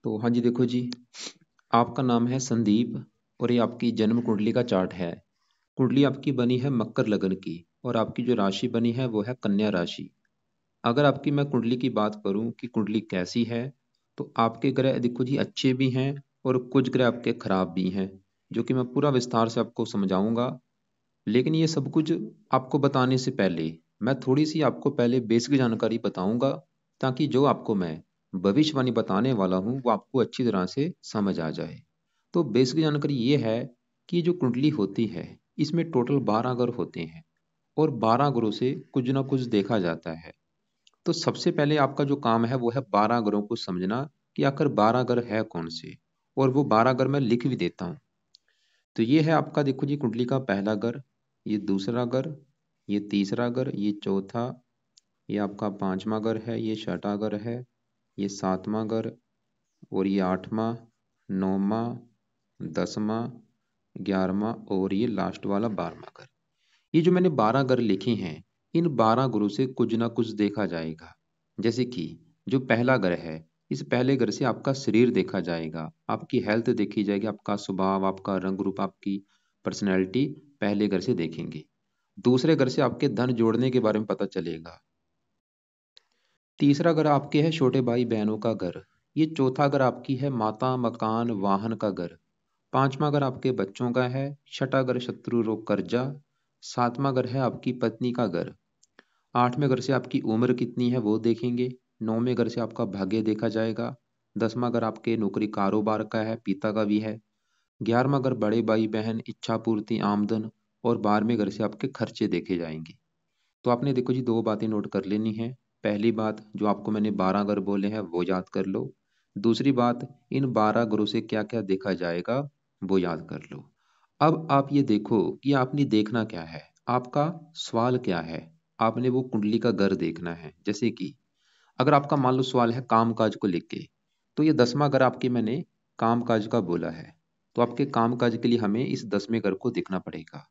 तो हाँ जी, देखो जी, आपका नाम है संदीप और ये आपकी जन्म कुंडली का चार्ट है। कुंडली आपकी बनी है मकर लगन की और आपकी जो राशि बनी है वो है कन्या राशि। अगर आपकी मैं कुंडली की बात करूं कि कुंडली कैसी है, तो आपके ग्रह देखो जी अच्छे भी हैं और कुछ ग्रह आपके खराब भी हैं, जो कि मैं पूरा विस्तार से आपको समझाऊंगा। लेकिन ये सब कुछ आपको बताने से पहले मैं थोड़ी सी आपको पहले बेसिक जानकारी बताऊंगा, ताकि जो आपको मैं भविष्यवाणी बताने वाला हूँ वो आपको अच्छी तरह से समझ आ जाए। तो बेसिक जानकारी ये है कि जो कुंडली होती है इसमें टोटल 12 ग्रह होते हैं और 12 ग्रहों से कुछ ना कुछ देखा जाता है। तो सबसे पहले आपका जो काम है वो है 12 ग्रहों को समझना कि आखिर 12 ग्रह है कौन से, और वो 12 ग्रह मैं लिख भी देता हूँ। तो ये है आपका देखो जी कुंडली का पहला घर, ये दूसरा घर, ये तीसरा घर, ये चौथा, ये आपका पांचवा घर है, ये छठा घर है, ये सातवां घर, और ये आठवां, नौवां, दसवां, 11वां और ये लास्ट वाला 12वां घर। ये जो मैंने 12 घर लिखे हैं, इन 12 घरों से कुछ ना कुछ देखा जाएगा। जैसे कि जो पहला घर है, इस पहले घर से आपका शरीर देखा जाएगा, आपकी हेल्थ देखी जाएगी, आपका स्वभाव, आपका रंग रूप, आपकी पर्सनैलिटी पहले घर से देखेंगे। दूसरे घर से आपके धन जोड़ने के बारे में पता चलेगा। तीसरा घर आपके है छोटे भाई बहनों का घर। ये चौथा घर आपकी है माता, मकान, वाहन का घर। पांचवा घर आपके बच्चों का है। छठा घर शत्रु रोग कर्जा। सातवां घर है आपकी पत्नी का घर। आठवें घर से आपकी उम्र कितनी है वो देखेंगे। नौवें घर से आपका भाग्य देखा जाएगा। 10वां घर आपके नौकरी कारोबार का है, पिता का भी है। 11वां घर बड़े भाई बहन, इच्छा पूर्ति, आमदन। और 12वें घर से आपके खर्चे देखे जाएंगे। तो आपने देखो जी दो बातें नोट कर लेनी है। पहली बात, जो आपको मैंने 12 घर बोले हैं वो याद कर लो। दूसरी बात, इन 12 घरों से क्या क्या देखा जाएगा वो याद कर लो। अब आप ये देखो कि आपने देखना क्या है, आपका सवाल क्या है। आपने वो कुंडली का घर देखना है। जैसे कि अगर आपका मान लो सवाल है काम काज को लेके, तो ये 10वां घर आपके मैंने काम काज का बोला है। तो आपके काम काज के लिए हमें इस 10वें घर को देखना पड़ेगा।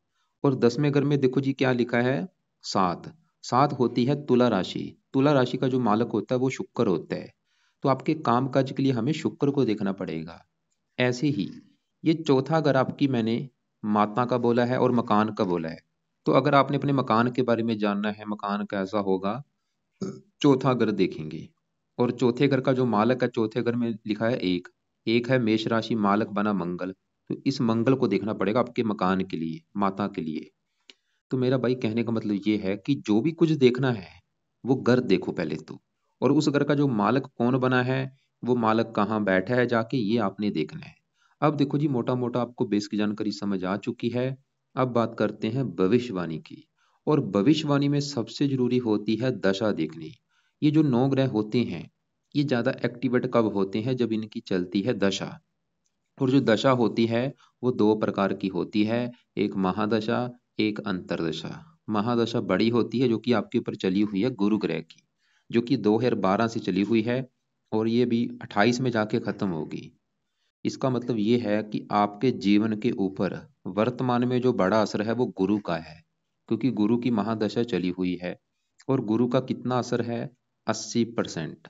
और 10वें घर में देखो जी क्या लिखा है, सात। सात होती है तुला राशि। तुला राशि का जो मालक होता है वो शुक्र होता है। तो आपके काम काज के लिए हमें शुक्र को देखना पड़ेगा। ऐसे ही ये चौथा घर आपकी मैंने माता का बोला है और मकान का बोला है। तो अगर आपने अपने मकान के बारे में जानना है, मकान कैसा होगा, चौथा घर देखेंगे। और चौथे घर का जो मालक है, चौथे घर में लिखा है एक। एक है मेष राशि, मालक बना मंगल। तो इस मंगल को देखना पड़ेगा आपके मकान के लिए, माता के लिए। तो मेरा भाई कहने का मतलब ये है कि जो भी कुछ देखना है वो घर देखो पहले तो। और उस घर का जो मालक कौन बना है, वो मालक कहाँ बैठा है जाके, ये आपने देखना है। अब देखो जी मोटा मोटा आपको बेसिक जानकारी समझ आ चुकी है। अब बात करते हैं भविष्यवाणी की। और भविष्यवाणी में सबसे जरूरी होती है दशा देखनी। ये जो 9 ग्रह होते हैं, ये ज्यादा एक्टिवेट कब होते हैं, जब इनकी चलती है दशा। और जो दशा होती है वो दो प्रकार की होती है, एक महादशा, एक अंतरदशा। महादशा बड़ी होती है जो कि आपके ऊपर चली हुई है गुरु ग्रह की, जो कि 2012 से चली हुई है और ये भी 28 में जाके खत्म होगी। इसका मतलब ये है कि आपके जीवन के ऊपर वर्तमान में जो बड़ा असर है वो गुरु का है, क्योंकि गुरु की महादशा चली हुई है। और गुरु का कितना असर है, 80%।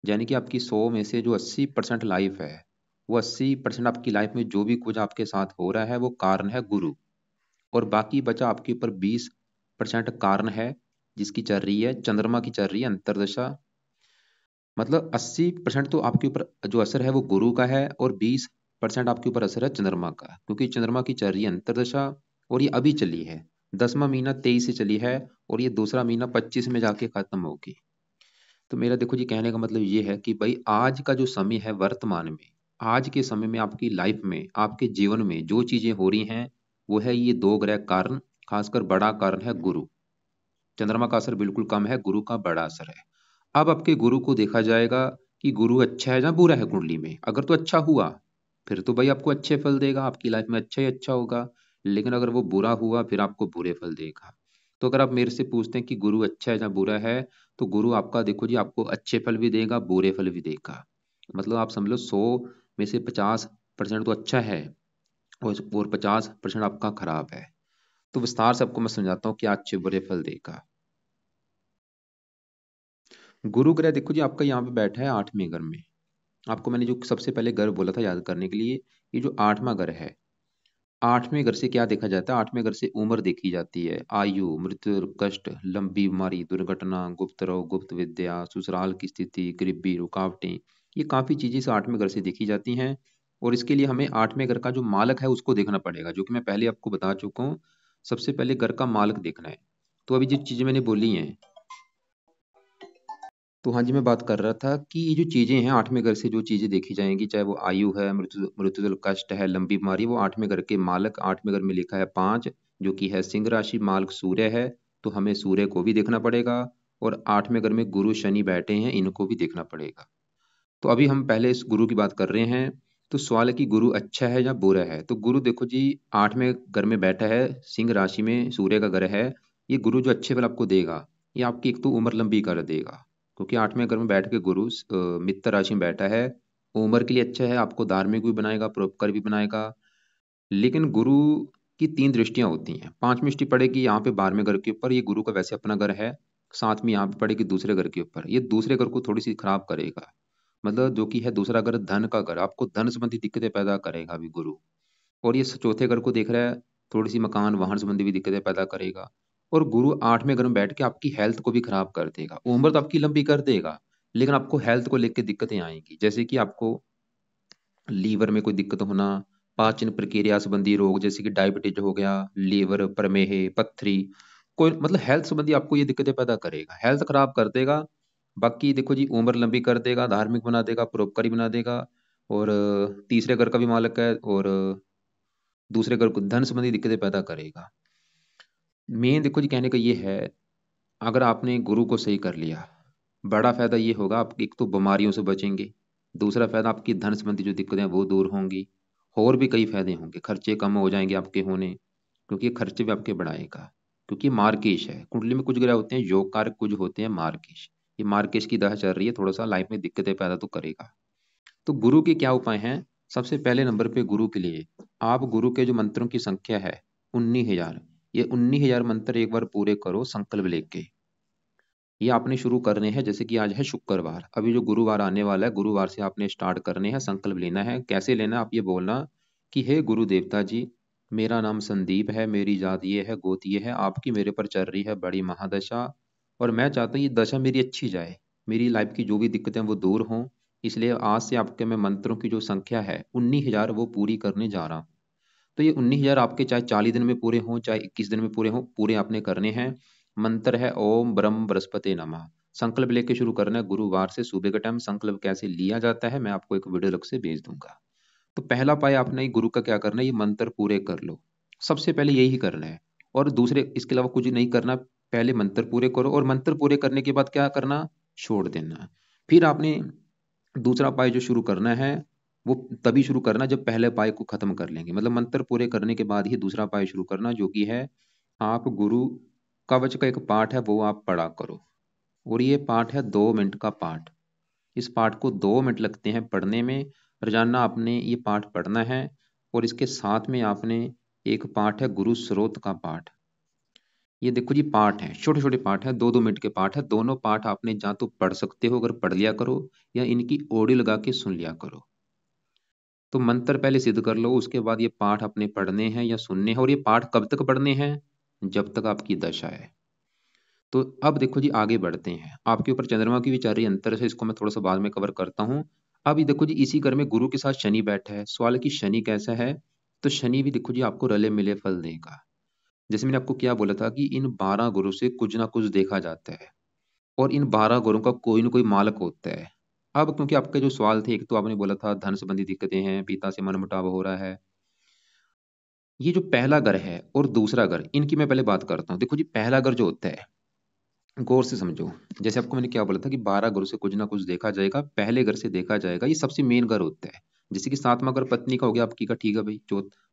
यानी कि आपकी 100 में से जो 80% लाइफ है, वो 80% आपकी लाइफ में जो भी कुछ आपके साथ हो रहा है वो कारण है गुरु। और बाकी बचा आपके ऊपर 20% कारण है, जिसकी चल रही है चंद्रमा की, चल रही है अंतरदशा। मतलब 80% तो आपके ऊपर जो असर है वो गुरु का है, और 20% आपके ऊपर असर है चंद्रमा का, क्योंकि चंद्रमा की चल रही है अंतरदशा। और ये अभी चली है, 10वां महीना 23 से चली है, और ये दूसरा महीना 25 में जाके खत्म होगी। तो मेरा देखो जी कहने का मतलब ये है कि भाई आज का जो समय है वर्तमान में, आज के समय में आपकी लाइफ में, आपके जीवन में जो चीजें हो रही हैं, वो है ये दो ग्रह कारण। खासकर बड़ा कारण है गुरु। चंद्रमा का असर बिल्कुल कम है, गुरु का बड़ा असर है। अब आपके गुरु को देखा जाएगा कि गुरु अच्छा है या बुरा है कुंडली में। अगर तो अच्छा हुआ फिर तो भाई आपको अच्छे फल देगा, आपकी लाइफ में अच्छा ही अच्छा होगा। लेकिन अगर वो बुरा हुआ फिर आपको बुरे फल देगा। तो अगर आप मेरे से पूछते हैं कि गुरु अच्छा है या बुरा है, तो गुरु आपका देखो जी आपको अच्छे फल भी देगा, बुरे फल भी देगा। मतलब आप समझ लो 100 में से 50% तो अच्छा है और 50% आपका खराब है। तो विस्तार से आपको मैं समझाता हूँ क्या अच्छे बुरे फल देगा। गुरु ग्रह देखो जी आपका यहाँ पे बैठा है 8वें घर में। आपको मैंने जो सबसे पहले घर बोला था याद करने के लिए, ये जो 8वां घर है, 8वें घर से क्या देखा जाता है? 8वें घर से उम्र देखी जाती है, आयु, मृत्यु, कष्ट, लंबी बीमारी, दुर्घटना, गुप्त रोग, गुप्त विद्या, ससुराल की स्थिति, गरीबी, रुकावटें, ये काफ़ी चीज़ें इस 8वें घर से देखी जाती हैं। और इसके लिए हमें 8वें घर का जो मालक है उसको देखना पड़ेगा, जो कि मैं पहले आपको बता चुका हूँ। सबसे पहले घर का मालक देखना है। तो अभी जो चीज़ें मैंने बोली हैं, तो हाँ जी, मैं बात कर रहा था कि ये जो चीज़ें हैं 8वें घर से जो चीज़ें देखी जाएँगी, चाहे वो आयु है, मृत्यु कष्ट है, लंबी बीमारी, वो 8वें घर के मालक 8वें घर में लिखा है 5, जो कि है सिंह राशि, मालक सूर्य है, तो हमें सूर्य को भी देखना पड़ेगा। और 8वें घर में गुरु शनि बैठे हैं, इनको भी देखना पड़ेगा। तो अभी हम पहले इस गुरु की बात कर रहे हैं। तो सवाल है कि गुरु अच्छा है या बुरा है? तो गुरु देखो जी, 8वें घर में बैठा है, सिंह राशि में सूर्य का घर है। ये गुरु जो अच्छे फल आपको देगा, ये आपकी एक तो उम्र लंबी कर देगा, क्योंकि 8वें घर में बैठ के गुरु मित्र राशि में बैठा है। उम्र के लिए अच्छा है, आपको धार्मिक भी बनाएगा, परोपकार भी बनाएगा। लेकिन गुरु की 3 दृष्टियाँ होती हैं। 5वीं दृष्टि पड़ेगी यहाँ पे 12वें घर के ऊपर, ये गुरु का वैसे अपना घर है। 7वीं यहाँ पे पड़ेगी दूसरे घर के ऊपर, ये दूसरे घर को थोड़ी-सी खराब करेगा। मतलब जो कि है दूसरा घर धन का घर, आपको धन संबंधी दिक्कतें पैदा करेगा अभी गुरु। और ये चौथे घर को देख रहा है, थोड़ी-सी मकान, वाहन संबंधी भी दिक्कतें पैदा करेगा। और गुरु 8वें घर में बैठ के आपकी हेल्थ को भी खराब कर देगा। उम्र तो आपकी लंबी कर देगा, लेकिन आपको हेल्थ को लेके दिक्कतें आएँगी। जैसे कि आपको लीवर में कोई दिक्कत होना, पाचन प्रक्रिया संबंधी रोग जैसे कि डायबिटीज हो गया, लीवर, प्रमेह, पथरी, कोई मतलब हेल्थ संबंधी आपको ये दिक्कतें पैदा करेगा, हेल्थ खराब कर देगा। बाकी देखो जी, उम्र लंबी कर देगा, धार्मिक बना देगा, परोपकारी बना देगा। और तीसरे घर का भी मालक है, और दूसरे घर को धन संबंधी दिक्कतें पैदा करेगा। मेन देखो जी, कहने का ये है, अगर आपने गुरु को सही कर लिया, बड़ा फायदा ये होगा, आप एक तो बीमारियों से बचेंगे, दूसरा फायदा आपकी धन संबंधी जो दिक्कतें हैं वो दूर होंगी। और भी कई फायदे होंगे, खर्चे कम हो जाएंगे आपके होने, क्योंकि ये खर्चे भी आपके बढ़ाएगा। क्योंकि ये मार्केश है, कुंडली में कुछ ग्रह होते हैं योग कारक, कुछ होते हैं मार्केश। ये मार्केश की दशा चल रही है, थोड़ा सा लाइफ में दिक्कतें पैदा तो करेगा। तो गुरु के क्या उपाय हैं? सबसे पहले नंबर पे गुरु के लिए, आप गुरु के जो मंत्रों की संख्या है 19,000, ये 19,000 मंत्र एक बार पूरे करो संकल्प लेके। ये आपने शुरू करने हैं, जैसे कि आज है शुक्रवार, अभी जो गुरुवार आने वाला है, गुरुवार से आपने स्टार्ट करने हैं, संकल्प लेना है। कैसे लेना? आप ये बोलना कि हे गुरु देवता जी, मेरा नाम संदीप है, मेरी जात ये है, गोत ये है, आपकी मेरे पर चल रही है बड़ी महादशा, और मैं चाहता हूँ ये दशा मेरी अच्छी जाए, मेरी लाइफ की जो भी दिक्कतें वो दूर हों। इसलिए आज से आपके मैं मंत्रों की जो संख्या है 19,000 वो पूरी करने जा रहा हूँ। तो ये 19,000 आपके चाहे 40 दिन में पूरे हों, चाहे 21 दिन में पूरे हों, पूरे आपने करने हैं। मंत्र है ओम ब्रह्म बृहस्पति नमः। संकल्प लेके शुरू करना है गुरुवार से सुबह का टाइम। संकल्प कैसे लिया जाता है मैं आपको एक वीडियो अलग से भेज दूंगा। तो पहला पाया आपने गुरु का क्या करना है, ये मंत्र पूरे कर लो, सबसे पहले यही करना है। और दूसरे इसके अलावा कुछ नहीं करना, पहले मंत्र पूरे करो, और मंत्र पूरे करने के बाद क्या करना, छोड़ देना। फिर आपने दूसरा पाई जो शुरू करना है, वो तभी शुरू करना जब पहले पाई को खत्म कर लेंगे, मतलब मंत्र पूरे करने के बाद ही दूसरा पाई शुरू करना, जो कि है आप गुरु कवच का एक पाठ है वो आप पढ़ा करो। और ये पाठ है 2 मिनट का पाठ। इस पाठ को 2 मिनट लगते हैं पढ़ने में। रोजाना आपने ये पाठ पढ़ना है। और इसके साथ में आपने एक पाठ है गुरु स्रोत का पाठ। ये देखो जी, पाठ है, छोटे छोटे पाठ है, 2-2 मिनट के पाठ है। दोनों पाठ आपने जहाँ तो पढ़ सकते हो, अगर पढ़ लिया करो, या इनकी ऑडियो लगा के सुन लिया करो। तो मंत्र पहले सिद्ध कर लो, उसके बाद ये पाठ अपने पढ़ने हैं या सुनने हैं। और ये पाठ कब तक पढ़ने हैं? जब तक आपकी दशा है। तो अब देखो जी, आगे बढ़ते हैं। आपके ऊपर चंद्रमा की भी चल रही है अंतर से, इसको मैं थोड़ा सा बाद में कवर करता हूँ। अब ये देखो जी, इसी घर में गुरु के साथ शनि बैठा है। सवाल है कि शनि कैसा है? तो शनि भी देखो जी आपको रले मिले फल देगा। जैसे मैंने आपको क्या बोला था कि इन 12 गुरु से कुछ ना कुछ देखा जाता है, और इन 12 गुरुओं का कोई ना कोई मालक होता है। अब क्योंकि आपके जो सवाल थे, एक तो आपने बोला था धन संबंधी दिक्कतें हैं, पिता से मनमुटाव हो रहा है। ये जो पहला घर है और दूसरा घर, इनकी मैं पहले बात करता हूँ। देखो जी, पहला घर जो होता है, गौर से समझो। जैसे आपको मैंने क्या बोला था कि 12 घरों से कुछ ना कुछ देखा जाएगा, पहले घर से देखा जाएगा, ये सबसे मेन घर होता है। जैसे कि 7वां घर पत्नी का हो गया आपकी का, ठीक है भाई।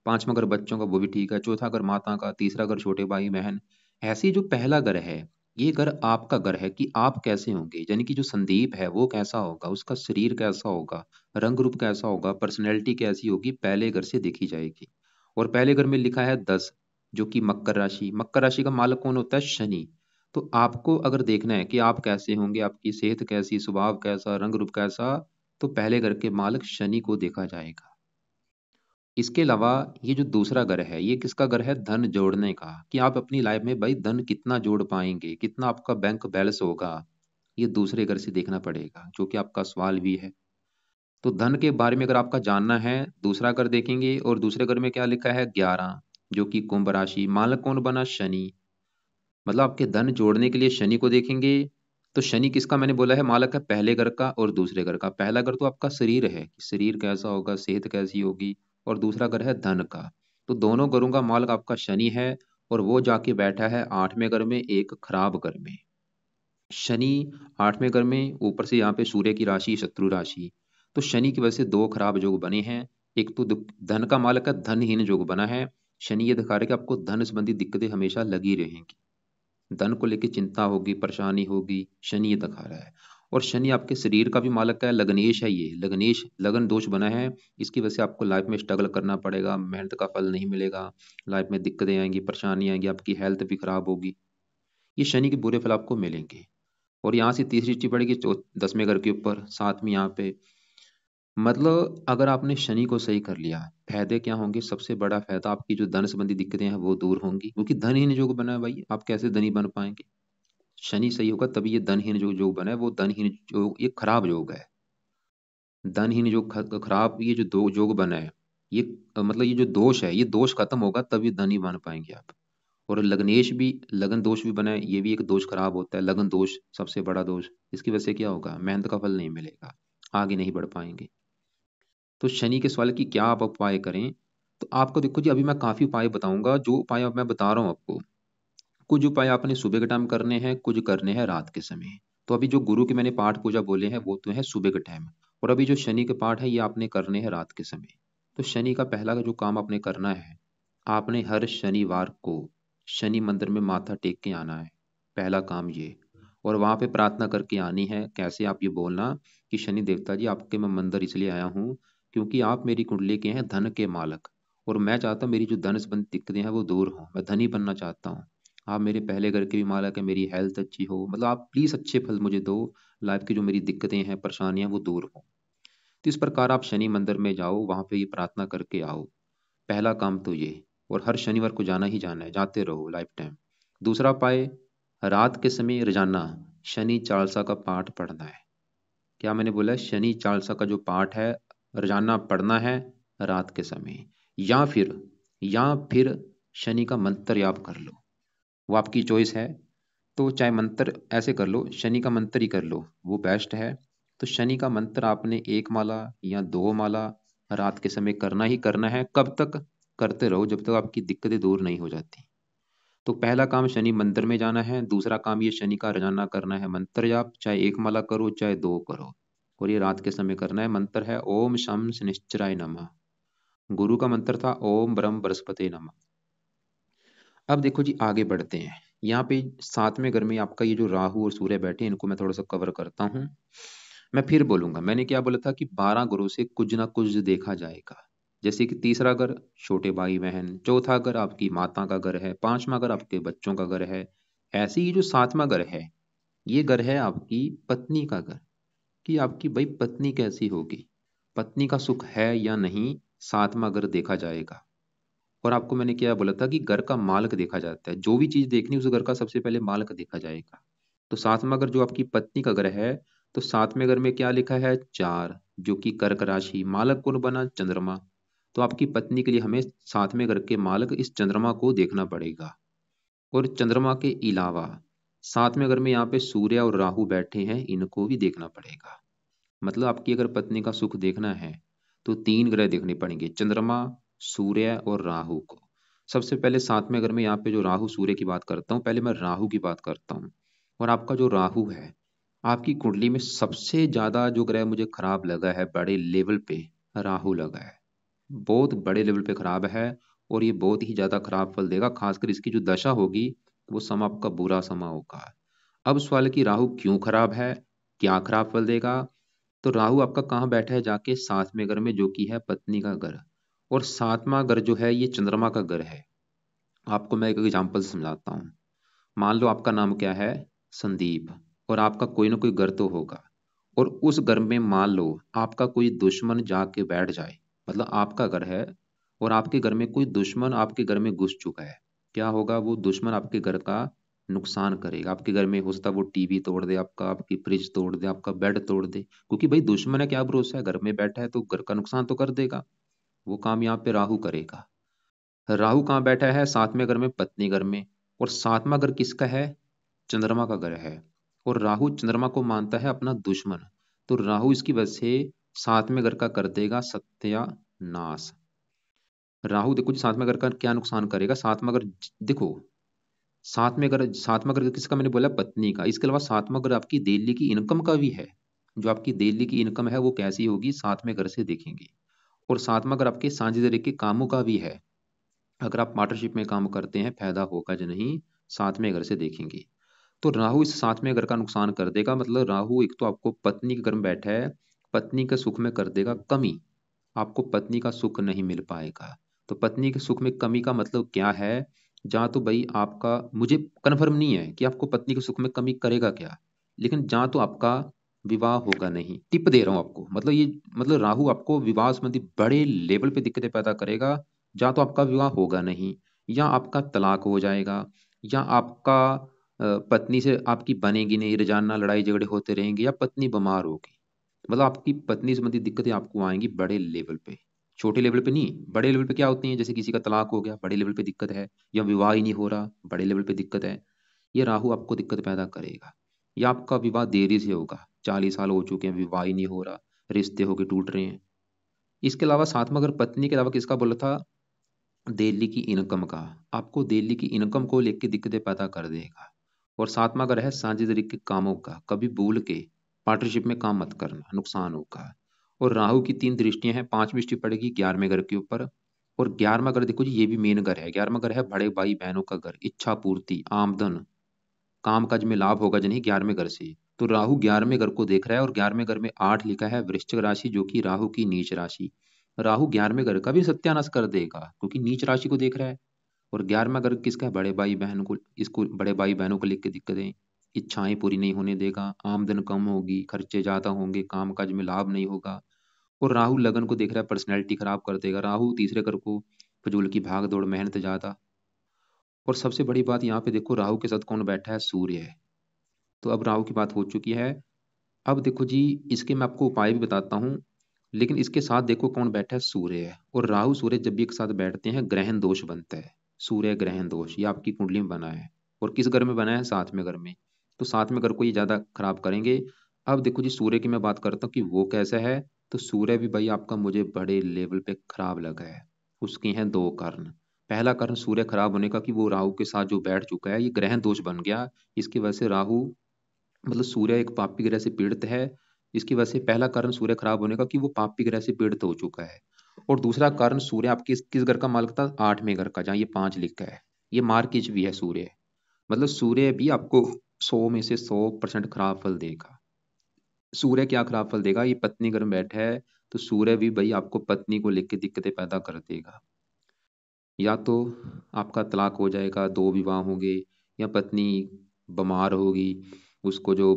5वां घर बच्चों का, वो भी ठीक है। चौथा घर माता का, तीसरा घर छोटे भाई बहन। ऐसे ही जो पहला घर है, ये घर आपका घर है कि आप कैसे होंगे, यानी कि जो संदीप है वो कैसा होगा, उसका शरीर कैसा होगा, रंग रूप कैसा होगा, पर्सनैलिटी कैसी होगी, पहले घर से देखी जाएगी। और पहले घर में लिखा है 10, जो कि मकर राशि, मकर राशि का मालक कौन होता है? शनि। तो आपको अगर देखना है कि आप कैसे होंगे, आपकी सेहत कैसी, स्वभाव कैसा, रंग रूप कैसा, तो पहले घर के मालिक शनि को देखा जाएगा। इसके अलावा ये जो दूसरा घर है, ये किसका घर है? धन जोड़ने का, कि आप अपनी लाइफ में भाई धन कितना जोड़ पाएंगे, कितना आपका बैंक बैलेंस होगा, ये दूसरे घर से देखना पड़ेगा, जो कि आपका सवाल भी है। तो धन के बारे में अगर आपका जानना है, दूसरा घर देखेंगे, और दूसरे घर में क्या लिखा है? 11, जो कि कुंभ राशि, मालक कौन बना? शनि। मतलब आपके धन जोड़ने के लिए शनि को देखेंगे। तो शनि किसका मैंने बोला है? मालक है पहले घर का और दूसरे घर का। पहला घर तो आपका शरीर है, कि शरीर कैसा होगा, सेहत कैसी होगी, और दूसरा घर है धन का। तो दोनों घरों का मालक आपका शनि है, और वो जाके बैठा है 8वें घर में, एक खराब घर में। शनि 8वें घर में, ऊपर से यहाँ पे सूर्य की राशि शत्रु राशि। तो शनि की वजह से दो खराब योग बने हैं। एक तो धन का मालक है धनहीन योग बना है। शनि ये दिखा रहा है कि आपको धन संबंधी दिक्कतें हमेशा लगी रहेंगी, धन को लेकर चिंता होगी, परेशानी होगी, शनि ये दिखा रहा है। और शनि आपके शरीर का भी मालक है, लग्नेश है, ये लग्नेश लगन दोष बना है। इसकी वजह से आपको लाइफ में स्ट्रगल करना पड़ेगा, मेहनत का फल नहीं मिलेगा, लाइफ में दिक्कतें आएंगी, परेशानी आएंगी, आपकी हेल्थ भी खराब होगी। ये शनि के बुरे फल आपको मिलेंगे। और यहाँ से तीसरी चीज पड़ेगी 10वें घर के ऊपर, 7वीं यहाँ पे। मतलब अगर आपने शनि को सही कर लिया, फायदे क्या होंगे? सबसे बड़ा फायदा, आपकी जो धन संबंधी दिक्कतें हैं वो दूर होंगी, क्योंकि धनहीन योग बना है भाई, आप कैसे धनी बन पाएंगे? शनि सही होगा तभी ये धनहीन जो योग बना है, वो धनहीन योग ये खराब योग है। धनहीन योग खराब, ये जो दो योग बना है, ये मतलब ये जो दोष है, ये दोष खत्म होगा तभी धनी बन पाएंगे आप। और लग्नेश भी, लगन दोष भी बना है, ये भी एक दोष खराब होता है, लगन दोष सबसे बड़ा दोष। इसकी वजह से क्या होगा? मेहनत का फल नहीं मिलेगा, आगे नहीं बढ़ पाएंगे। तो शनि के सवाल की क्या आप उपाय करें? तो आपको देखो जी, अभी मैं काफी उपाय बताऊंगा। जो उपाय अब मैं बता रहा हूँ आपको, कुछ उपाय आपने सुबह के टाइम करने हैं, कुछ करने हैं रात के समय। तो अभी जो गुरु के मैंने पाठ पूजा बोले हैं वो तो है सुबह के टाइम, और अभी जो शनि के पाठ है ये आपने करने हैं रात के समय। तो शनि का पहला का जो काम आपने करना है, आपने हर शनिवार को शनि मंदिर में माथा टेक के आना है, पहला काम ये। और वहां पे प्रार्थना करके आनी है। कैसे? आप ये बोलना कि शनि देवता जी, आपके मैं मंदिर इसलिए आया हूँ क्योंकि आप मेरी कुंडली के हैं धन के मालक, और मैं चाहता हूँ मेरी जो धन संबंधी दिक्कतें हैं वो दूर हो, मैं धनी बनना चाहता हूँ। आप मेरे पहले घर के भी मालक है, मेरी हेल्थ अच्छी हो, मतलब आप प्लीज अच्छे फल मुझे दो, लाइफ की जो मेरी दिक्कतें हैं, परेशानियां, वो दूर हो। तो इस प्रकार आप शनि मंदिर में जाओ, वहां पे ये प्रार्थना करके आओ। पहला काम तो ये। और हर शनिवार को जाना ही जाना है, जाते रहो लाइफ टाइम। दूसरा उपाय, रात के समय रोजाना शनि चालीसा का पाठ पढ़ना है। क्या मैंने बोला? शनि चालीसा का जो पाठ है रोजाना पढ़ना है रात के समय। या फिर या फिर शनि का मंत्र याद कर लो, वो आपकी चॉइस है। तो चाहे मंत्र ऐसे कर लो, शनि का मंत्र ही कर लो, वो बेस्ट है। तो शनि का मंत्र आपने एक माला या दो माला रात के समय करना ही करना है। कब तक? करते रहो जब तक आपकी दिक्कतें दूर नहीं हो जाती। तो पहला काम शनि मंदिर में जाना है, दूसरा काम ये शनि का रोजाना करना है मंत्र जाप, चाहे एक माला करो चाहे दो करो, और ये रात के समय करना है। मंत्र है ओम शम शनिश्चराय नमः। गुरु का मंत्र था ओम ब्रह्म बृहस्पति नमः। अब देखो जी, आगे बढ़ते हैं। यहाँ पे 7वें घर में आपका ये जो राहु और सूर्य बैठे हैं, इनको मैं थोड़ा सा कवर करता हूँ। मैं फिर बोलूंगा, मैंने क्या बोला था कि 12 घरों से कुछ ना कुछ देखा जाएगा। जैसे कि तीसरा घर छोटे भाई बहन, चौथा घर आपकी माता का घर है, 5वां घर आपके बच्चों का घर है। ऐसे ही जो 7वां घर है, ये घर है आपकी पत्नी का घर, कि आपकी भाई पत्नी कैसी होगी, पत्नी का सुख है या नहीं, 7वां घर देखा जाएगा। और आपको मैंने क्या बोला था कि घर का मालिक देखा जाता है, जो भी चीज देखनी उस घर का सबसे पहले मालिक देखा जाएगा। तो 7वां घर जो आपकी पत्नी का घर है, तो 7वें घर में क्या लिखा है? 4, जो कि कर्क राशि, मालक कौन बना? चंद्रमा। तो आपकी पत्नी के लिए हमें 7वें घर के मालक इस चंद्रमा को देखना पड़ेगा। और चंद्रमा के अलावा 7वें घर में यहाँ पे सूर्य और राहु बैठे हैं, इनको भी देखना पड़ेगा। मतलब आपकी अगर पत्नी का सुख देखना है तो 3 ग्रह देखने पड़ेंगे, चंद्रमा, सूर्य और राहु को। सबसे पहले 7वें घर में यहाँ पे जो राहु सूर्य की बात करता हूँ, पहले मैं राहु की बात करता हूँ। और आपका जो राहु है, आपकी कुंडली में सबसे ज्यादा जो ग्रह मुझे खराब लगा है, बड़े लेवल पे राहु लगा है, बहुत बड़े लेवल पे खराब है। और ये बहुत ही ज्यादा खराब फल देगा, खासकर इसकी जो दशा होगी वो समय आपका बुरा समय होगा। अब सवाल है कि राहु क्यों खराब है, क्या खराब फल देगा? तो राहु आपका कहाँ बैठा है? जाके 7वें घर में, जो कि है पत्नी का घर। और 7वां घर जो है ये चंद्रमा का घर है। आपको मैं एक एग्जांपल समझाता हूँ। मान लो आपका नाम क्या है? संदीप। और आपका कोई ना कोई घर तो होगा, और उस घर में मान लो आपका कोई दुश्मन जाके बैठ जाए, मतलब आपका घर है और आपके घर में कोई दुश्मन आपके घर में घुस चुका है, क्या होगा? वो दुश्मन आपके घर का नुकसान करेगा। आपके घर में हो सकता है वो टीवी तोड़ दे आपका, आपकी फ्रिज तोड़ दे, आपका बेड तोड़ दे, क्योंकि भाई दुश्मन है, क्या भरोसा है, घर में बैठा है तो घर का नुकसान तो कर देगा। वो काम यहाँ पे राहु करेगा। राहु कहाँ बैठा है? सातवें घर में, पत्नी घर में। और सातवां घर किसका है? चंद्रमा का घर है। और राहु चंद्रमा को मानता है अपना दुश्मन, तो राहु इसकी वजह से सातवें घर का कर देगा सत्यानाश। राहु देखो जी सातवें घर का क्या नुकसान करेगा। सातवां घर देखो, सातवां घर किसका? मैंने बोला पत्नी का। इसके अलावा सातवां घर आपकी डेली की इनकम का भी है। जो आपकी डेली की इनकम है वो कैसी होगी, सातवें घर से देखेंगे। और सातवां घर आपके साझेदारी के कामों का भी है। अगर आप पार्टनरशिप में काम करते हैं फायदा होगा या नहीं, सातवें घर से देखेंगे। तो राहु इस सातवें घर का नुकसान कर देगा। मतलब राहु एक तो आपको पत्नी के घर में बैठा है, पत्नी के सुख में कर देगा कमी। आपको पत्नी का सुख नहीं मिल पाएगा। तो पत्नी के सुख में कमी का मतलब क्या है? जहाँ तो भाई आपका, मुझे कन्फर्म नहीं है कि आपको पत्नी के सुख में कमी करेगा क्या, लेकिन जहाँ तो आपका विवाह होगा नहीं। टिप दे रहा हूँ आपको, मतलब ये, मतलब राहु आपको विवाह संबंधी बड़े लेवल पे दिक्कतें पैदा करेगा। जहाँ तो आपका विवाह होगा नहीं, या आपका तलाक हो जाएगा, या आपका पत्नी से आपकी बनेगी नहीं, रोजाना लड़ाई झगड़े होते रहेंगे, या पत्नी बीमार होगी। मतलब आपकी पत्नी संबंधी दिक्कतें आपको आएंगी बड़े लेवल पे। छोटे लेवल पे नहीं, बड़े लेवल पे क्या होती हैं? जैसे किसी का तलाक हो गया, बड़े लेवल पे दिक्कत है, या विवाह ही नहीं हो रहा, बड़े लेवल पे दिक्कत है। ये राहु आपको दिक्कत पैदा करेगा। या आपका विवाह देरी से होगा, 40 साल हो चुके हैं, विवाह ही नहीं हो रहा, रिश्ते होके टूट रहे हैं। इसके अलावा सातवां अगर पत्नी के अलावा किसका बोला था? दिल्ली की इनकम का। आपको दिल्ली की इनकम को लेकर दिक्कतें पैदा कर देगा। और सातवां अगर है साझेदारी के कामों का, कभी भूल के पार्टनरशिप में काम मत करना, नुकसान होगा। और राहु की 3 दृष्टियां हैं, 5वीं दृष्टि पड़ेगी 11वें घर के ऊपर। और 11वां घर देखो जी, ये भी मेन घर है। 11वां घर है बड़े भाई बहनों का घर, इच्छा पूर्ति, आमदन, काम काज में लाभ होगा नहीं 11वें घर से। तो राहु 11वें घर को देख रहा है, और 11वें घर में 8 लिखा है, वृश्चिक राशि, जो कि राहु की नीच राशि। राहु 11वें घर का भी सत्यानाश कर देगा, क्योंकि नीच राशि को देख रहा है। और 11वां घर किसका है? बड़े भाई बहन को। इसको बड़े भाई बहनों को लेकर दिक्कतें, इच्छाएं पूरी नहीं होने देगा, आमदन कम होगी, खर्चे ज्यादा होंगे, काम काज में लाभ नहीं होगा। और राहु लगन को देख रहा है, पर्सनैलिटी खराब कर देगा। राहु तीसरे घर को, फजूल की भाग दौड़, मेहनत ज्यादा। और सबसे बड़ी बात यहाँ पे देखो, राहु के साथ कौन बैठा है? सूर्य है। तो अब राहु की बात हो चुकी है। अब देखो जी, इसके मैं आपको उपाय भी बताता हूँ, लेकिन इसके साथ देखो कौन बैठा है? सूर्य है। और राहु सूर्य जब भी एक साथ बैठते हैं ग्रहण दोष बनता है। सूर्य ग्रहण दोष ये आपकी कुंडली में बना है। और किस घर में बना है? सातवें घर में। तो सातवें घर को ये ज्यादा खराब करेंगे। अब देखो जी, सूर्य की मैं बात करता हूँ कि वो कैसा है। तो सूर्य भी भाई आपका मुझे बड़े लेवल पे खराब लगा है। उसके हैं 2 कारण। पहला कारण सूर्य खराब होने का कि वो राहु के साथ जो बैठ चुका है, ये ग्रहण दोष बन गया। इसकी वजह से राहु, मतलब सूर्य एक पापी ग्रह से पीड़ित है। इसकी वजह से पहला कारण सूर्य खराब होने का कि वो पापी ग्रह से पीड़ित हो चुका है। और दूसरा कारण, सूर्य आपके किस घर का मालिक था? 8वें घर का, जहाँ ये 5 लिखा है। ये मार्किज भी है सूर्य। मतलब सूर्य भी आपको 100 में से 100% खराब फल देगा। सूर्य क्या खराब फल देगा? ये पत्नी घर में बैठा है, तो सूर्य भी भाई आपको पत्नी को लेकर दिक्कतें पैदा कर देगा। या तो आपका तलाक हो जाएगा, 2 विवाह होंगे, या पत्नी बीमार होगी, उसको जो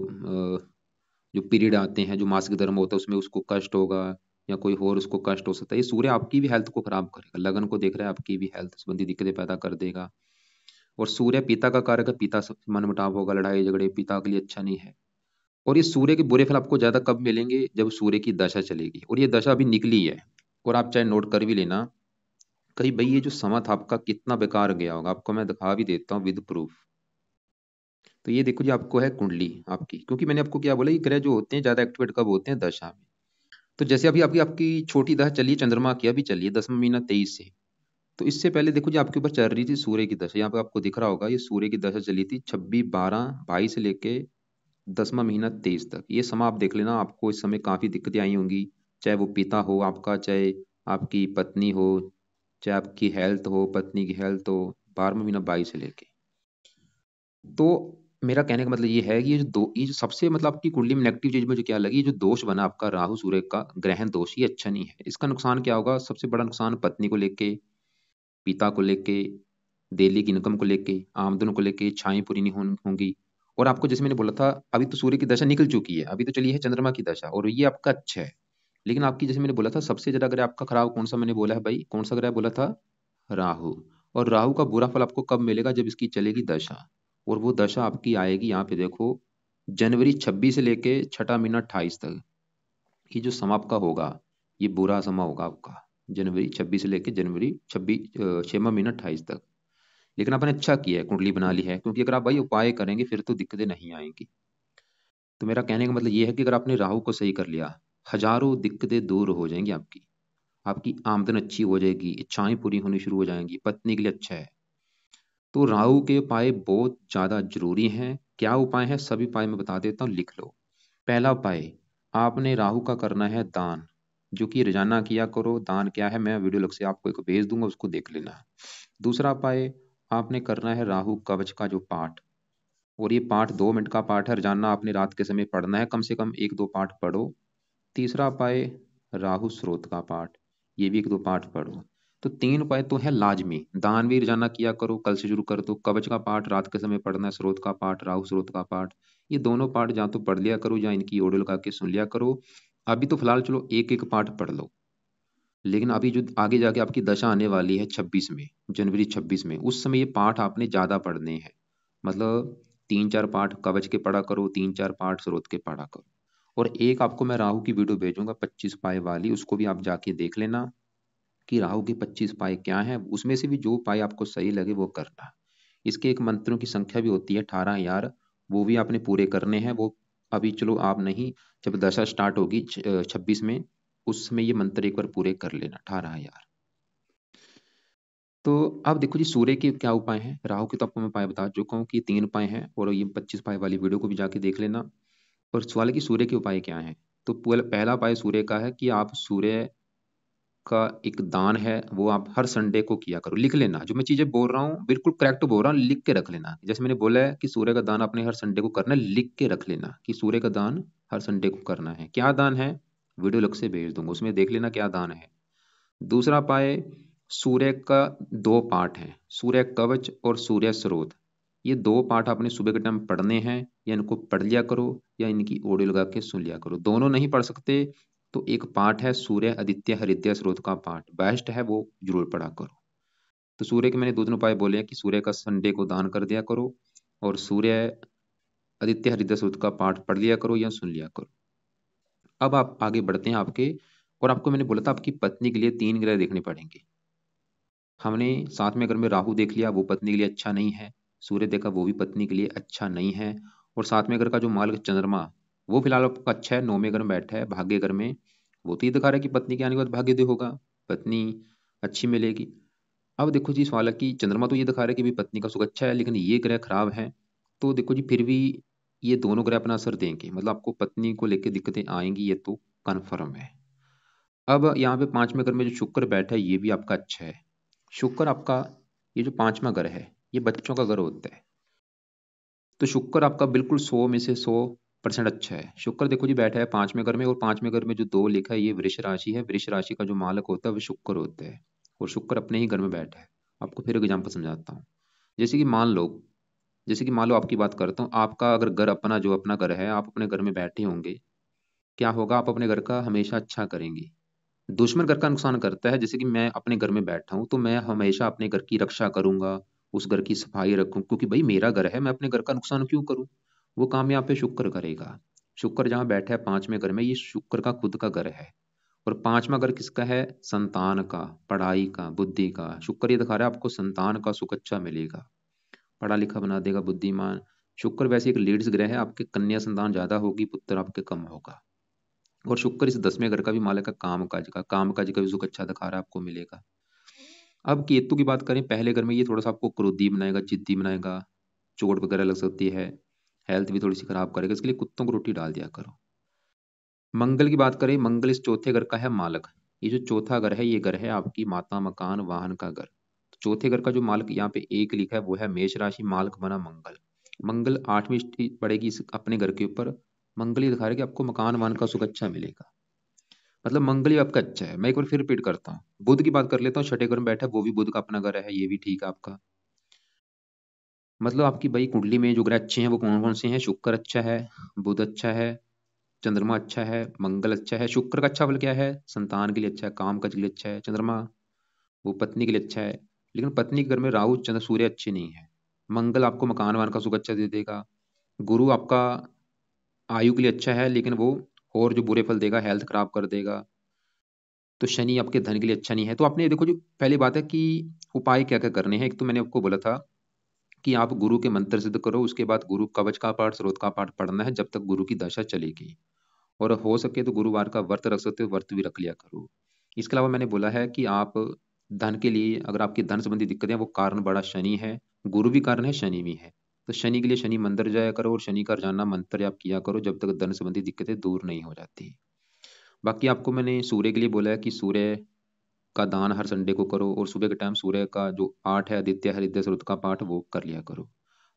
पीरियड आते हैं, जो मासिक धर्म होता है, उसमें उसको कष्ट होगा, या कोई और उसको कष्ट हो सकता है। ये सूर्य आपकी भी हेल्थ को खराब करेगा। लगन को देख रहा है, आपकी भी हेल्थ संबंधी दिक्कतें पैदा कर देगा। और सूर्य पिता का कारक है, पिता से मनमुटाव होगा, लड़ाई झगड़े, पिता के लिए अच्छा नहीं है। और ये सूर्य के बुरे फल आपको ज्यादा कब मिलेंगे? जब सूर्य की दशा चलेगी। और ये दशा अभी निकली है। और आप चाहे नोट कर भी लेना, कहीं भाई ये जो समा था आपका कितना बेकार गया होगा, आपको मैं दिखा भी देता हूँ विद प्रूफ। तो ये देखो जी, आपको है कुंडली आपकी, क्योंकि मैंने आपको क्या बोला, ये ग्रह जो होते हैं ज्यादा एक्टिवेट कब होते हैं? दशा में। तो जैसे अभी आपकी आपकी छोटी दशा चली है, चंद्रमा की अभी चली है 10वां महीना 23 से। तो इससे पहले देखो जी, आपके ऊपर चल रही थी सूर्य की दशा। यहाँ पे आपको दिख रहा होगा, ये सूर्य की दशा चली थी 26/12/22 से लेके 10वां महीना 23 तक। ये समय आप देख लेना, आपको इस समय काफी दिक्कतें आई होंगी। चाहे वो पिता हो आपका, चाहे आपकी पत्नी हो, चाहे आपकी हेल्थ हो, पत्नी की हेल्थ हो, 12वां महीना 22 से लेके। तो मेरा कहने का मतलब ये है कि ये जो सबसे, मतलब आपकी कुंडली में नेगेटिव चीज मुझे क्या लगी, ये जो दोष बना आपका राहु सूर्य का ग्रहण दोष, ये अच्छा नहीं है। इसका नुकसान क्या होगा? सबसे बड़ा नुकसान पत्नी को लेके, पिता को लेके, डेली की इनकम को लेके, आमदन को लेके, इच्छाएं पूरी नहीं होंगी। और आपको जैसे मैंने बोला था, अभी तो सूर्य की दशा निकल चुकी है, अभी तो चली है चंद्रमा की दशा, और ये आपका अच्छा है। लेकिन आपकी जैसे मैंने बोला था सबसे ज्यादा ग्रह आपका खराब कौन सा मैंने बोला है भाई, कौन सा ग्रह बोला था? राहु। और राहु का बुरा फल आपको कब मिलेगा? जब इसकी चलेगी दशा। और वो दशा आपकी आएगी, यहाँ पे देखो, जनवरी 26 से लेके छठा महीना 28 तक। ये जो समय आपका होगा, ये बुरा समय होगा आपका, जनवरी 26 से लेके जनवरी 26 छठवां महीना 28 तक। लेकिन आपने अच्छा किया है, कुंडली बना ली है, क्योंकि अगर आप भाई उपाय करेंगे फिर तो दिक्कतें नहीं आएंगी। तो मेरा कहने का मतलब ये है कि अगर आपने राहु को सही कर लिया, हजारों दिक्कतें दूर हो जाएंगी आपकी। आपकी आमदन अच्छी हो जाएगी, इच्छाएं पूरी होनी शुरू हो जाएंगी, पत्नी के लिए अच्छा है। तो राहु के उपाय बहुत ज्यादा जरूरी हैं। क्या उपाय है? सभी उपाय मैं बता देता हूँ, लिख लो। पहला उपाय, आपने राहु का करना है दान, जो कि रोजाना किया करो। दान क्या है, मैं वीडियो लग से आपको एक भेज दूंगा, उसको देख लेना। दूसरा उपाय, आपने करना है राहु कवच का जो पाठ। और ये पाठ 2 मिनट का पाठ है, रोजाना आपने रात के समय पढ़ना है, कम से कम 1-2 पाठ पढ़ो। तीसरा उपाय, राहु स्रोत का पाठ, ये भी 1-2 पाठ पढ़ो। तो 3 उपाय तो है लाजमी। दान भी रोजाना किया करो, कल से शुरू कर दो। कवच का पाठ रात के समय पढ़ना है, स्रोत का पाठ, राहु स्रोत का पाठ, ये दोनों पाठ या तो पढ़ लिया करो या इनकी ऑडियो लगा के सुन लिया करो। अभी तो फिलहाल चलो एक एक पाठ पढ़ लो, लेकिन अभी जो आगे जाके आपकी दशा आने वाली है 26 में, जनवरी 26 में, उस समय ये पाठ आपने ज्यादा पढ़ने हैं। मतलब 3-4 पाठ कवच के पढ़ा करो, 3-4 पाठ स्रोत के पढ़ा करो। और एक आपको मैं राहु की वीडियो भेजूंगा 25 पाए वाली, उसको भी आप जाके देख लेना कि राहु के 25 पाए क्या है। उसमें से भी जो पाए आपको सही लगे वो करना। इसके एक मंत्रों की संख्या भी होती है 18,000, वो भी आपने पूरे करने हैं। वो अभी चलो आप नहीं, जब दशा स्टार्ट होगी 26 में, उसमें ये मंत्र एक बार पूरे कर लेना 18,000। तो अब देखो जी, सूर्य के क्या उपाय हैं? राहु के तो आपको मैं उपाय बता चुका हूँ कि 3 उपाय हैं, और ये 25 पाए वाली वीडियो को भी जाके देख लेना। और सवाल है कि सूर्य के उपाय क्या हैं? तो पहला उपाय सूर्य का है कि आप सूर्य का एक दान है, वो आप हर संडे को किया करो। लिख लेना, जो मैं चीजें बोल रहा हूँ बिल्कुल करेक्ट बोल रहा हूँ, लिख के रख लेना। जैसे मैंने बोला है कि सूर्य का दान अपने हर संडे को करना है, लिख के रख लेना कि सूर्य का दान हर संडे को करना है। क्या दान है, वीडियो लग से भेज दूंगा, उसमें देख लेना क्या दान है। दूसरा पाए, सूर्य का 2 पाठ हैं, सूर्य कवच और सूर्य स्रोत। ये 2 पाठ आपने सुबह के टाइम पढ़ने हैं, या इनको पढ़ लिया करो या इनकी ऑडियो लगा के सुन लिया करो। दोनों नहीं पढ़ सकते तो एक पाठ है सूर्य आदित्य हृदय स्रोत का पाठ, बेस्ट है, वो जरूर पढ़ा करो। तो सूर्य के मैंने 2 दिन उपाय बोले हैं कि सूर्य का संडे को दान कर दिया करो, और सूर्य आदित्य हृदय स्रोत का पाठ पढ़ लिया करो या सुन लिया करो। अब आप आगे बढ़ते हैं आपके, और आपको मैंने बोला था आपकी पत्नी के लिए 3 ग्रह देखने पड़ेंगे। हमने साथ में, अगर में राहु देख लिया, वो पत्नी के लिए अच्छा नहीं है। सूर्य देखा, वो भी पत्नी के लिए अच्छा नहीं है। और साथ में अगर का जो मार्ग चंद्रमा, वो फिलहाल आपका अच्छा है, 9वें घर में बैठा है, भाग्य घर में। वो तो ये दिखा रहा है कि पत्नी के आने के बाद भाग्योदय होगा, पत्नी अच्छी मिलेगी। अब देखो जी, सवाल है कि चंद्रमा तो ये दिखा रहा है कि भी पत्नी का सुख अच्छा है, लेकिन ये ग्रह खराब है। तो देखो जी, फिर भी ये दोनों ग्रह अपना असर देंगे, मतलब आपको पत्नी को लेकर दिक्कतें आएंगी, ये तो कन्फर्म है। अब यहाँ पे 5वें घर में जो शुक्र बैठा है, ये भी आपका अच्छा है। शुक्र आपका, ये जो 5वां घर है, ये बच्चों का घर होता है। तो शुक्र आपका बिल्कुल 100 में से 100% अच्छा है। शुक्र देखो जी बैठा है 5वें घर में, और 5वें घर में जो 2 लिखा है, ये वृष राशि है। वृष राशि का जो मालक होता है वो शुक्र होता है, और शुक्र अपने ही घर में बैठा है। आपको फिर एग्जाम्पल समझाता हूँ। जैसे कि मान लो, जैसे कि मान लो आपकी बात करता हूँ, आपका अगर घर अपना, जो अपना घर है, आप अपने घर में बैठे होंगे, क्या होगा, आप अपने घर का हमेशा अच्छा करेंगे। दुश्मन घर का नुकसान करता है। जैसे कि मैं अपने घर में बैठा हूं, तो मैं हमेशा अपने घर की रक्षा करूंगा, उस घर की सफाई रखूं, क्योंकि भाई मेरा घर है, मैं अपने घर का नुकसान क्यों करूं। वो काम यहाँ पे शुक्र करेगा। शुक्र जहां बैठा है 5वें घर में, ये शुक्र का खुद का घर है। और 5वां घर किसका है? संतान का, पढ़ाई का, बुद्धि का। शुक्र ये दिखा रहा है आपको संतान का सुख अच्छा मिलेगा, पढ़ा लिखा बना देगा, बुद्धिमान। शुक्र वैसे एक लीड्स ग्रह है, आपके कन्या संतान ज्यादा होगी, पुत्र आपके कम होगा। और शुक्र इस 10वें घर का भी मालिक है, काम काज का, काम काज का भी सुख अच्छा दिखा रहा है, आपको मिलेगा। अब केतु की बात करें, पहले घर में ये थोड़ा सा आपको क्रोधी बनाएगा, जिद्दी बनाएगा, चोट वगैरह लग सकती है, हेल्थ भी थोड़ी सी खराब करेगा, इसके लिए कुत्तों को रोटी डाल दिया करो। मंगल की बात करें, मंगल इस चौथे घर का है मालक। ये जो चौथा घर है, ये घर है आपकी माता, मकान, वाहन का घर। तो चौथे घर का जो मालक यहाँ पे एक लिखा है, वो है मेष राशि, मालक बना मंगल। मंगल 8वीं दृष्टि पड़ेगी अपने घर के ऊपर। मंगल ये दिखा रहा है कि आपको मकान वाहन का सुख अच्छा मिलेगा। मतलब मंगल ही आपका अच्छा है। मैं एक बार फिर रिपीट करता हूँ, बुध की बात कर लेता हूँ, छठे घर में बैठा है, वो भी बुध का अपना घर है, ये भी ठीक है आपका। मतलब आपकी भाई कुंडली में जो ग्रह अच्छे हैं वो कौन कौन से हैं? शुक्र अच्छा है, बुध अच्छा है, चंद्रमा अच्छा है, मंगल अच्छा है। शुक्र का अच्छा फल क्या है? संतान के लिए अच्छा है, काम काज के लिए अच्छा है। चंद्रमा वो पत्नी के लिए अच्छा है, लेकिन पत्नी के घर में राहु चंद्र सूर्य अच्छे नहीं है। मंगल आपको मकान वान का सुख अच्छा दे देगा। गुरु आपका आयु के लिए अच्छा है, लेकिन वो और जो बुरे फल देगा, हेल्थ खराब कर देगा। तो शनि आपके धन के लिए अच्छा नहीं है। तो आपने देखो, जो पहली बात है कि उपाय क्या क्या करने हैं। एक तो मैंने आपको बोला था कि आप गुरु के मंत्र सिद्ध करो, उसके बाद गुरु कवच का पाठ, स्रोत का पाठ पढ़ना है जब तक गुरु की दशा चलेगी। और हो सके तो गुरुवार का व्रत रख सकते हो, व्रत भी रख लिया करो। इसके अलावा मैंने बोला है कि आप धन के लिए, अगर आपकी धन संबंधी दिक्कतें हैं, वो कारण बड़ा शनि है। गुरु भी कारण है, शनि भी है। तो शनि के लिए शनि मंदिर जाया करो और शनि का रोजाना मंत्र आप किया करो जब तक धन संबंधी दिक्कतें दूर नहीं हो जाती। बाकी आपको मैंने सूर्य के लिए बोला है कि सूर्य का दान हर संडे को करो, और सुबह के टाइम सूर्य का जो पाठ है, आदित्य हृदय स्रोत का पाठ, वो कर लिया करो।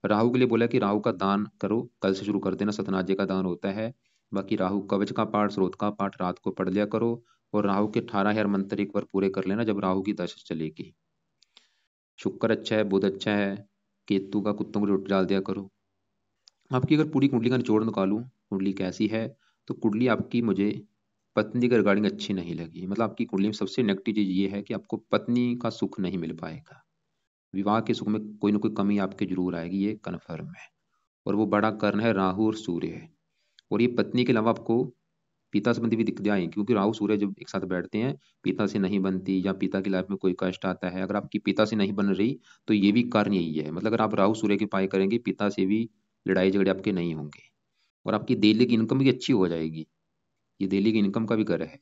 राहु के लिए बोला कि राहु का दान करो, कल से शुरू कर देना, सतनाजे का दान होता है। बाकी राहु कवच का पाठ, स्रोत का पाठ रात को पढ़ लिया करो। और राहु के 18,000 मंत्र एक बार पूरे कर लेना जब राहु की दशा चलेगी। शुक्र अच्छा है, बुध अच्छा है, केतु का कुत्तों को रोटी डाल दिया करो। आपकी अगर पूरी कुंडली का निचोड़ निकालूं, कुंडली कैसी है, तो कुंडली आपकी मुझे पत्नी के रिगार्डिंग अच्छी नहीं लगी। मतलब आपकी कुंडली में सबसे नेगेटिव चीज ये है कि आपको पत्नी का सुख नहीं मिल पाएगा। विवाह के सुख में कोई ना कोई कमी आपके जरूर आएगी, ये कन्फर्म है। और वो बड़ा कर्ण है राहु और सूर्य है। और ये पत्नी के अलावा आपको पिता संबंधी भी दिक्कतें आएंगी, क्योंकि राहु सूर्य जब एक साथ बैठते हैं, पिता से नहीं बनती, या पिता की लाइफ में कोई कष्ट आता है। अगर आपकी पिता से नहीं बन रही, तो ये भी कारण यही है। मतलब अगर आप राहु सूर्य के उपाय करेंगे, पिता से भी लड़ाई झगड़े आपके नहीं होंगे। और आपकी डेली की इनकम भी अच्छी हो जाएगी। ये डेली की इनकम का भी घर है।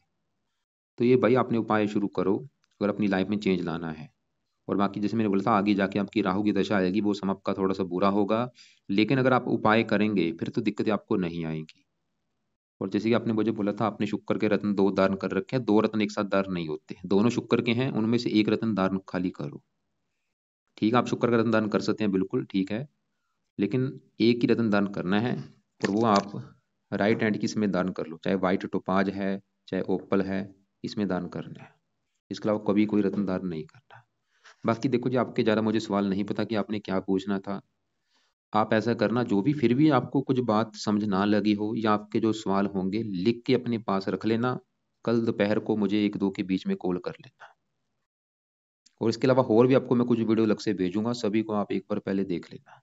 तो ये भाई आपने उपाय शुरू करो अगर अपनी लाइफ में चेंज लाना है। और बाकी जैसे मैंने बोला था, आगे जाके आपकी राहु की दशा आएगी, वो समय आपका थोड़ा सा बुरा होगा। लेकिन अगर आप उपाय करेंगे, फिर तो दिक्कतें आपको नहीं आएंगी। और जैसे कि आपने मुझे बोला था, आपने शुक्र के रत्न 2 दान कर रखे हैं। 2 रत्न एक साथ दान नहीं होते, दोनों शुक्र के हैं, उनमें से एक रत्न दान खाली करो। ठीक है, आप शुक्र का रत्न दान कर सकते हैं, बिल्कुल ठीक है। लेकिन एक ही रत्न दान करना है, और वो आप राइट हैंड की इसमें दान कर लो, चाहे व्हाइट टोपाज है, चाहे ओपल है, इसमें दान करना है। इसके अलावा कभी कोई रत्न दान नहीं करना। बाकी देखो जी, आपके ज़्यादा मुझे सवाल नहीं पता कि आपने क्या पूछना था। आप ऐसा करना, जो भी फिर भी आपको कुछ बात समझ ना लगी हो, या आपके जो सवाल होंगे, लिख के अपने पास रख लेना। कल दोपहर को मुझे 1-2 के बीच में कॉल कर लेना। और इसके अलावा और भी आपको मैं कुछ वीडियो अलग से भेजूंगा, सभी को आप एक बार पहले देख लेना।